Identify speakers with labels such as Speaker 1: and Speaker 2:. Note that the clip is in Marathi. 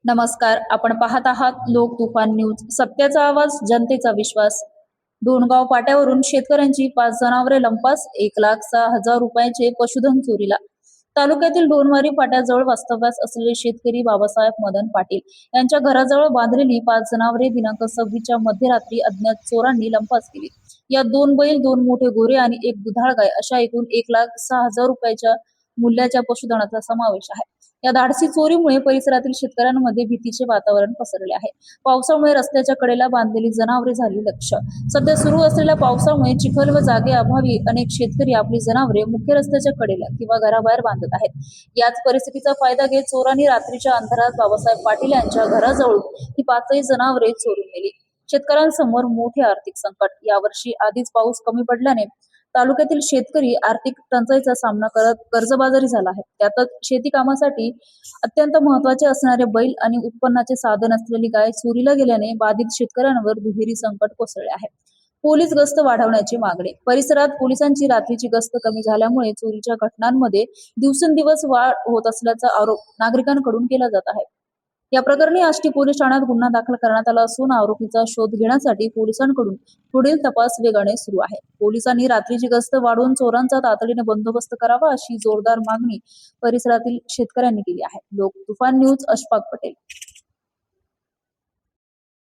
Speaker 1: नमस्कार. आपण पाहत आहात लोक तुफान न्यूज. सत्याचा आवाज, जनतेचा विश्वास. डोणगाव पाट्यावरून शेतकऱ्यांची 5 जनावरे लंपास, 1,06,000 रुपयांचे पशुधन चोरीला. तालुक्यातील डोणवारी फाट्याजवळ वास्तव्यास असलेले शेतकरी बाबासाहेब मदन पाटील यांच्या घराजवळ बांधलेली 5 जनावरे दिनांक 26च्या मध्यरात्री अज्ञात चोरांनी लंपास केली. यात 2 बैल, 2 मोठे गोरे आणि 1 दुधाळ गाय अशा एकूण 1,06,000 रुपयाच्या मूल्याच्या पशुधनाचा समावेश आहे. या धाडसी चोरीमुळे परिसरातील शेतकऱ्यांमध्ये भीतीचे वातावरण पसरले आहे. पावसामुळे रस्त्याच्या कडेला बांधलेली जनावरे झाली लक्ष्य. सध्या सुरू असलेल्या पावसामुळे चिखल व जागेअभावी अनेक शेतकरी आपली जनावरे मुख्य रस्त्याच्या कडेला किंवा घराबाहेर बांधत आहेत. याच परिस्थितीचा फायदा घेत चोरांनी रात्रीच्या अंधारात बाबासाहेब पाटील यांच्या घराजवळून ही 5ही जनावरे चोरून नेली. शेतकऱ्यांसमोर मोठे आर्थिक संकट. यावर्षी आधीच पाऊस कमी पडल्याने तालुक्यातील शेतकरी आर्थिक टंचाईचा सामना करत कर्जबाजारी झाला आहे. त्यातच शेती कामासाठी अत्यंत महत्त्वाचे असणारे बैल आणि उत्पन्नाचे साधन असलेली गाय चोरीला गेल्याने बाधित शेतकऱ्यांवर दुहेरी संकट कोसळले आहे. पोलीस गस्त वाढवण्याची मागणी. परिसरात पोलिसांची रात्रीची गस्त कमी झाल्यामुळे चोरीच्या घटनांमध्ये दिवसेंदिवस वाढ होत असल्याचा आरोप नागरिकांकडून केला जात आहे. या प्रकरणी आष्टी पोलीस ठाण्यात गुन्हा दाखल करण्यात आला असून आरोपीचा शोध घेण्यासाठी पोलिसांकडून पुढील तपास वेगाने सुरू आहे. पोलिसांनी रात्रीची गस्त वाढवून चोरांचा तातडीने बंदोबस्त करावा अशी जोरदार मागणी परिसरातील शेतकऱ्यांनी केली आहे. लोक तुफान न्यूज, अशफाक पटेल.